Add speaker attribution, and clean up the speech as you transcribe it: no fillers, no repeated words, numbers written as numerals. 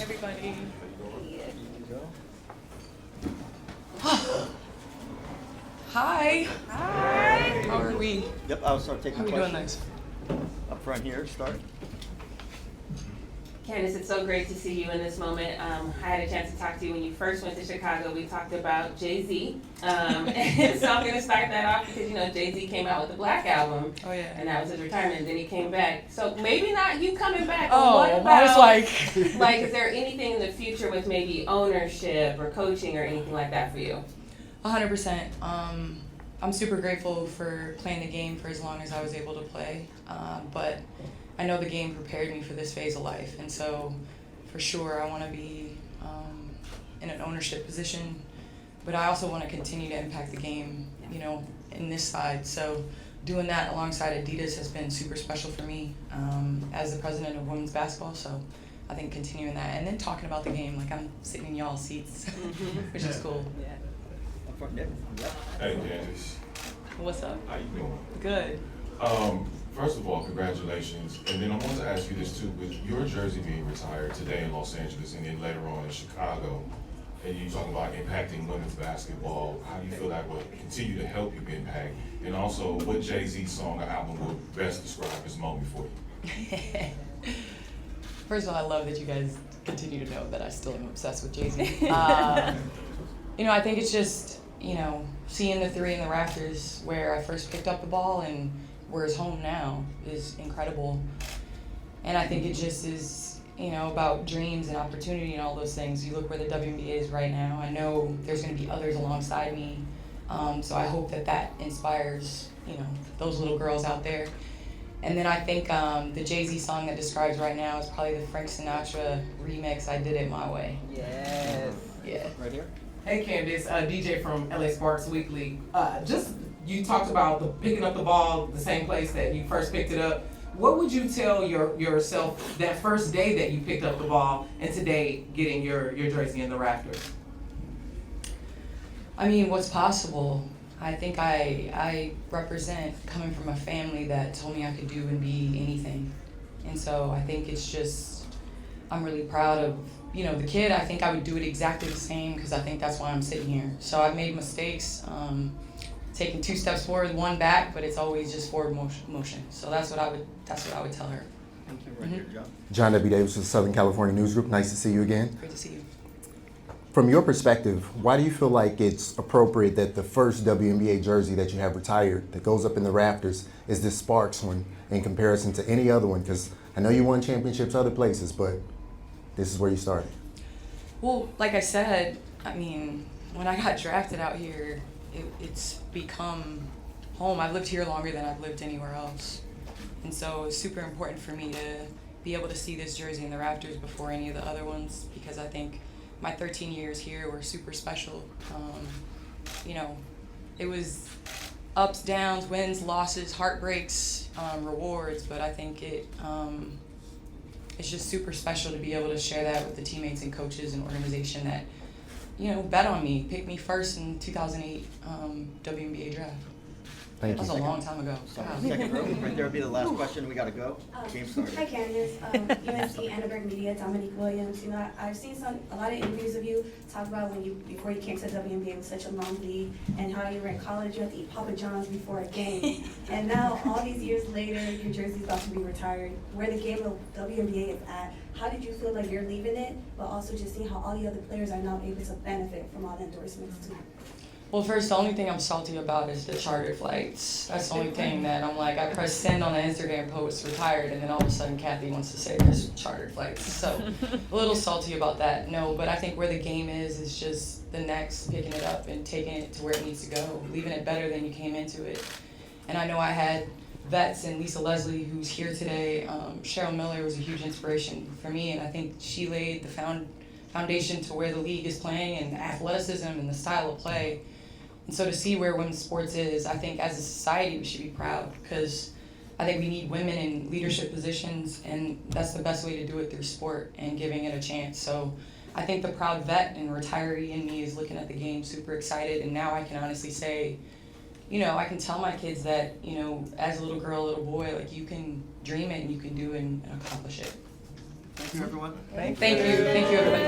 Speaker 1: everybody. Hi. Hi. How are we?
Speaker 2: Yep, I'll start taking
Speaker 1: How are we doing
Speaker 2: questions.
Speaker 1: this?
Speaker 2: Up front here, start.
Speaker 3: Candace, it's so great to see you in this moment. I had a chance to talk to you when you first went to Chicago. We talked about Jay-Z. And so I'm going to start that off because, Jay-Z came out with the Black Album.
Speaker 1: Oh, yeah.
Speaker 3: And that was his retirement. Then he came back. So maybe not you coming back.
Speaker 1: Oh,
Speaker 3: what about,
Speaker 1: I was like...
Speaker 3: is there anything in the future with maybe ownership or coaching or anything like that for you?
Speaker 1: 100%. I'm super grateful for playing the game for as long as I was able to play. But I know the game prepared me for this phase of life. And so, for sure, I want to be in an ownership position. But I also want to continue to impact the game, in this side. So doing that alongside Adidas has been super special for me as the president of women's basketball. So I think continuing that. And then talking about the game, like I'm sitting in y'all's seats, which is cool.
Speaker 3: Yeah.
Speaker 2: Up front, Nick. Yep.
Speaker 4: Hey, Candace.
Speaker 1: What's up?
Speaker 4: How you doing?
Speaker 1: Good.
Speaker 4: First of all, congratulations. And then I want to ask you this too, with your jersey being retired today in Los Angeles and then later on in Chicago, and you talking about impacting women's basketball, how do you feel that will continue to help you impact? And also, what Jay-Z song or album would best describe this moment for you?
Speaker 1: First of all, I love that you guys continue to know that I still am obsessed with Jay-Z. I think it's just, seeing the three in the rafters where I first picked up the ball and where it's home now is incredible. And I think it just is, about dreams and opportunity and all those things. You look where the WNBA is right now. I know there's going to be others alongside me. So I hope that inspires, those little girls out there. And then I think the Jay-Z song that describes right now is probably the Frank Sinatra remix, I Did It My Way.
Speaker 2: Yes.
Speaker 1: Yeah.
Speaker 2: Right here.
Speaker 5: Hey Candace, DJ from LA Sparks Weekly. You talked about picking up the ball the same place that you first picked it up. What would you tell yourself that first day that you picked up the ball and today getting your jersey in the rafters?
Speaker 1: I mean, what's possible? I think I represent coming from a family that told me I could do and be anything. And so I think it's just, I'm really proud of, the kid. I think I would do it exactly the same because I think that's why I'm sitting here. So I've made mistakes, taking 2 steps forward, 1 back, but it's always just forward motion. So that's what I would tell her.
Speaker 2: Thank you. Right here, John.
Speaker 6: John W. Davis with the Southern California News Group. Nice to see you again.
Speaker 1: Great to see you.
Speaker 6: From your perspective, why do you feel like it's appropriate that the first WNBA jersey that you have retired that goes up in the rafters is this Sparks one in comparison to any other one? Because I know you won championships other places, but this is where you started.
Speaker 1: Well, like I said, when I got drafted out here, it's become home. I've lived here longer than I've lived anywhere else. And so it's super important for me to be able to see this jersey in the rafters before any of the other ones because I think my 13 years here were super special. It was ups, downs, wins, losses, heartbreaks, rewards, but I think it's just super special to be able to share that with the teammates and coaches and organization that, bet on me, picked me first in 2008 WNBA draft.
Speaker 6: Thank
Speaker 1: That was
Speaker 6: you.
Speaker 1: a long time ago. Wow.
Speaker 2: Second row. Right there will be the last question. We got to go. Game started.
Speaker 7: Hi Candace, UNC Annenberg Media, Dominique Williams. I've seen a lot of interviews of you talk about before you came to WNBA, it was such a long league, and how you were in college, you had to eat Papa John's before a game. And now, all these years later, your jersey's about to be retired. Where the game of WNBA is at, how did you feel like you're leaving it, but also just seeing how all the other players are now able to benefit from all the endorsements too?
Speaker 1: Well, first, the only thing I'm salty about is the charter flights. That's the only thing that I'm like, I press send on the Instagram post, retired, and then all of a sudden Kathy wants to say there's chartered flights. So a little salty about that, no, but I think where the game is just the next, picking it up and taking it to where it needs to go, leaving it better than you came into it. And I know I had vets and Lisa Leslie, who's here today. Cheryl Miller was a huge inspiration for me, and I think she laid the foundation to where the league is playing and athleticism and the style of play. And so to see where women's sports is, I think as a society we should be proud because I think we need women in leadership positions, and that's the best way to do it through sport and giving it a chance. So I think the proud vet and retiree in me is looking at the game super excited, and now I can honestly say, I can tell my kids that, as a little girl, little boy, like you can dream it and you can do it and accomplish it.
Speaker 2: Thank you, everyone.
Speaker 1: Thank you, everybody.